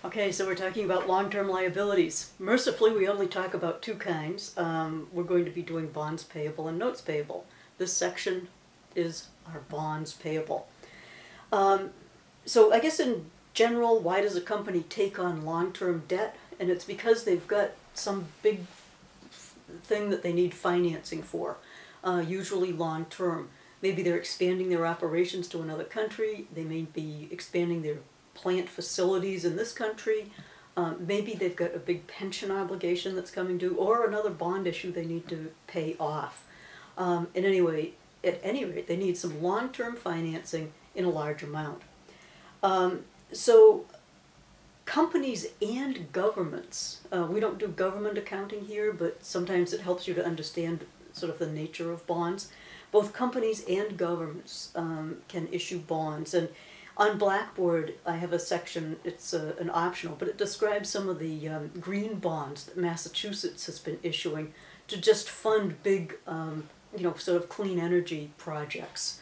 Okay, so we're talking about long-term liabilities. Mercifully, we only talk about two kinds. We're going to be doing bonds payable and notes payable. This section is our bonds payable. So I guess in general, why does a company take on long-term debt? And it's because they've got some big thing that they need financing for, usually long-term. Maybe they're expanding their operations to another country. They may be expanding their plant facilities in this country. Maybe they've got a big pension obligation that's coming due, or another bond issue they need to pay off. At any rate, they need some long-term financing in a large amount. So companies and governments, we don't do government accounting here, but sometimes it helps you to understand sort of the nature of bonds. Both companies and governments can issue bonds. And on Blackboard, I have a section, it's an optional, but it describes some of the green bonds that Massachusetts has been issuing to just fund big, sort of clean energy projects.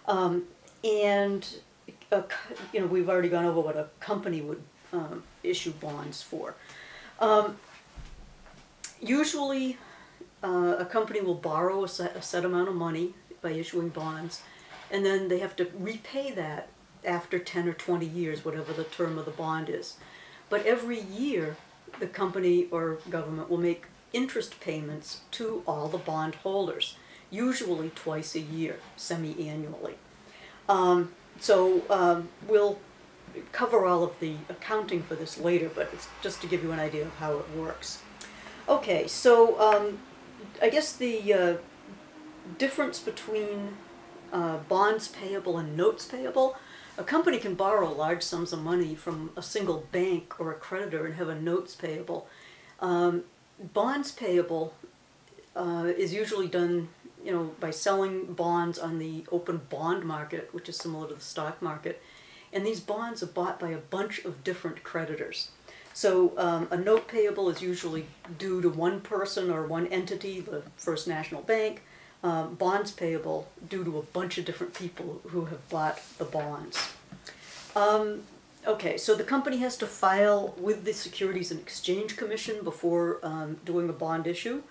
We've already gone over what a company would issue bonds for. Usually, a company will borrow a set amount of money by issuing bonds, and then they have to repay that after 10 or 20 years, whatever the term of the bond is. But every year, the company or government will make interest payments to all the bond holders, usually twice a year, semi-annually. We'll cover all of the accounting for this later, but it's just to give you an idea of how it works. Okay, so I guess the difference between bonds payable and notes payable: a company can borrow large sums of money from a single bank or a creditor and have a notes payable. Bonds payable is usually done, by selling bonds on the open bond market, which is similar to the stock market. And these bonds are bought by a bunch of different creditors. So a note payable is usually due to one person or one entity, the First National Bank. Bonds payable due to a bunch of different people who have bought the bonds. Okay, so the company has to file with the Securities and Exchange Commission before doing a bond issue.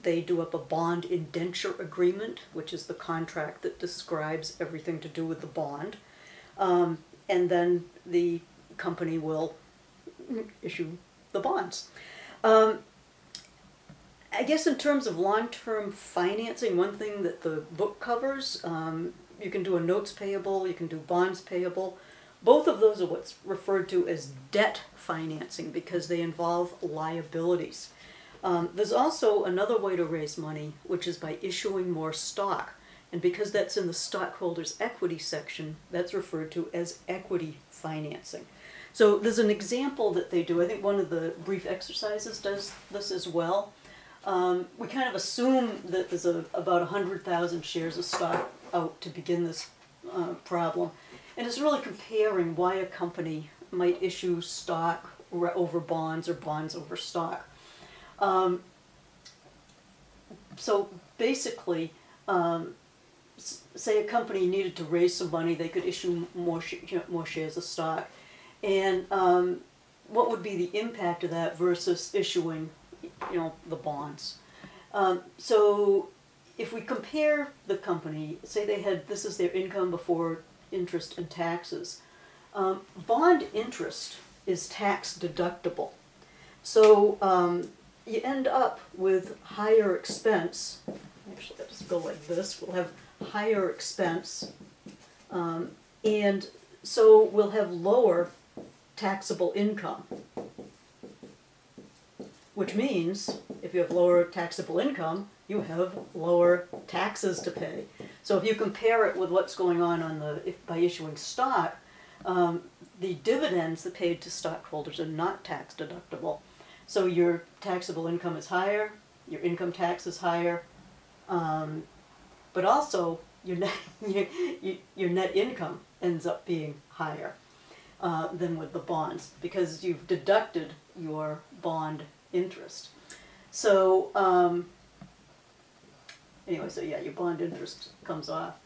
They do up a bond indenture agreement, which is the contract that describes everything to do with the bond. And then the company will issue the bonds. I guess in terms of long-term financing, one thing that the book covers, you can do a notes payable, you can do bonds payable. Both of those are what's referred to as debt financing because they involve liabilities. There's also another way to raise money, which is by issuing more stock. And because that's in the stockholders' equity section, that's referred to as equity financing. So there's an example that they do. I think one of the brief exercises does this as well. We kind of assume that there's about 100,000 shares of stock out to begin this problem. And it's really comparing why a company might issue stock over bonds or bonds over stock. So basically, say a company needed to raise some money, they could issue more shares of stock. And what would be the impact of that versus issuing, the bonds? So if we compare the company, say this is their income before interest and taxes. Bond interest is tax deductible. So you end up with higher expense. Actually, I'll just go like this. We'll have higher expense, and so we'll have lower taxable income, which means if you have lower taxable income, you have lower taxes to pay. So if you compare it with what's going on by issuing stock, the dividends that paid to stockholders are not tax deductible. So your taxable income is higher, your income tax is higher, but also your net income ends up being higher than with the bonds because you've deducted your bond interest. So your bond interest comes off.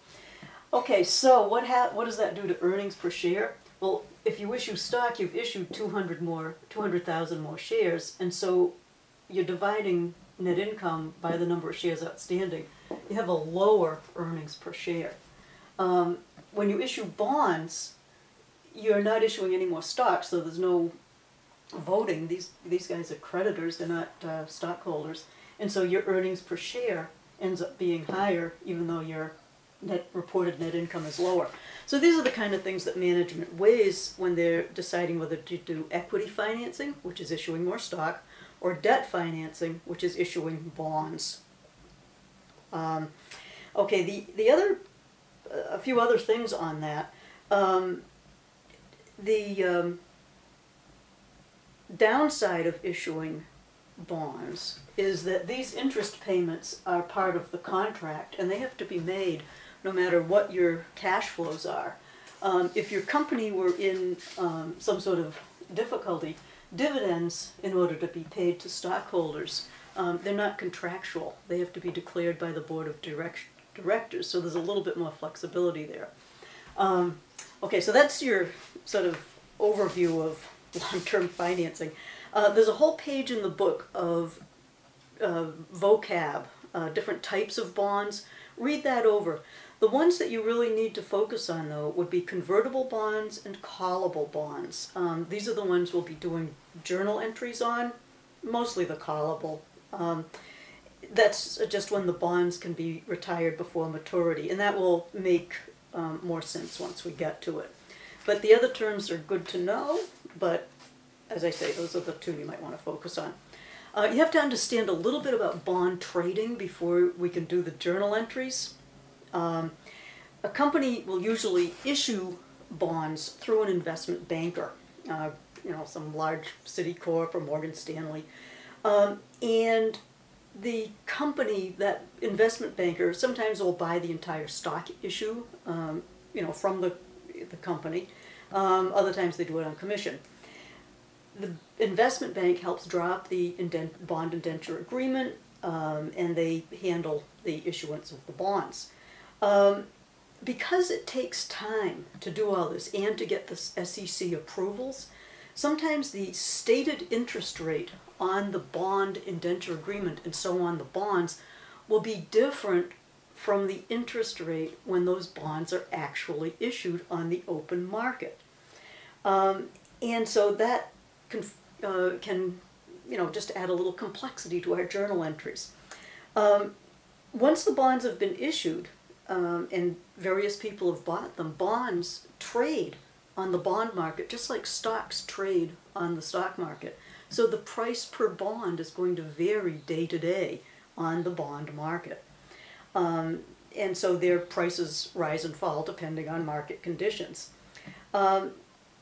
Okay, so what does that do to earnings per share? Well, if you issue stock, you've issued 200,000 more shares, and so you're dividing net income by the number of shares outstanding. You have a lower earnings per share. When you issue bonds, you're not issuing any more stock, so there's no voting. These guys are creditors, they're not stockholders, and so your earnings per share ends up being higher, even though your reported net income is lower. So these are the kind of things that management weighs when they're deciding whether to do equity financing, which is issuing more stock, or debt financing, which is issuing bonds. Okay, a few other things on that. The downside of issuing bonds is that these interest payments are part of the contract, and they have to be made no matter what your cash flows are. If your company were in some sort of difficulty, dividends, in order to be paid to stockholders, they're not contractual. They have to be declared by the board of directors, so there's a little bit more flexibility there. Okay, so that's your sort of overview of long-term financing. There's a whole page in the book of vocab, different types of bonds. Read that over. The ones that you really need to focus on, though, would be convertible bonds and callable bonds. These are the ones we'll be doing journal entries on, mostly the callable. That's just when the bonds can be retired before maturity, and that will make more sense once we get to it. But the other terms are good to know, but as I say, those are the two you might want to focus on. You have to understand a little bit about bond trading before we can do the journal entries. A company will usually issue bonds through an investment banker, some large Citicorp or Morgan Stanley. And the company, that investment banker, sometimes will buy the entire stock issue, from the company. Other times they do it on commission. The investment bank helps draw up the bond indenture agreement, and they handle the issuance of the bonds. Because it takes time to do all this and to get the SEC approvals, sometimes the stated interest rate on the bond indenture agreement and so on the bonds will be different from the interest rate when those bonds are actually issued on the open market. And so that can just add a little complexity to our journal entries. Once the bonds have been issued and various people have bought them, bonds trade on the bond market just like stocks trade on the stock market. So the price per bond is going to vary day to day on the bond market. And so their prices rise and fall depending on market conditions. And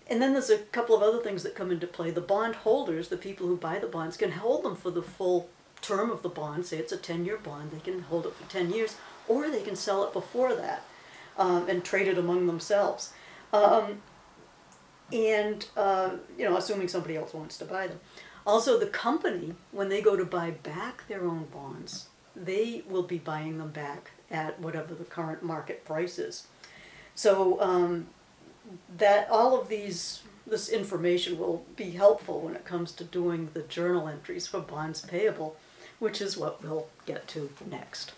then there's a couple of other things that come into play. The bond holders, the people who buy the bonds, can hold them for the full term of the bond. Say it's a 10-year bond, they can hold it for 10 years, or they can sell it before that and trade it among themselves. Assuming somebody else wants to buy them. Also, the company, when they go to buy back their own bonds, they will be buying them back at whatever the current market price is. So that all of this information will be helpful when it comes to doing the journal entries for bonds payable, which is what we'll get to next.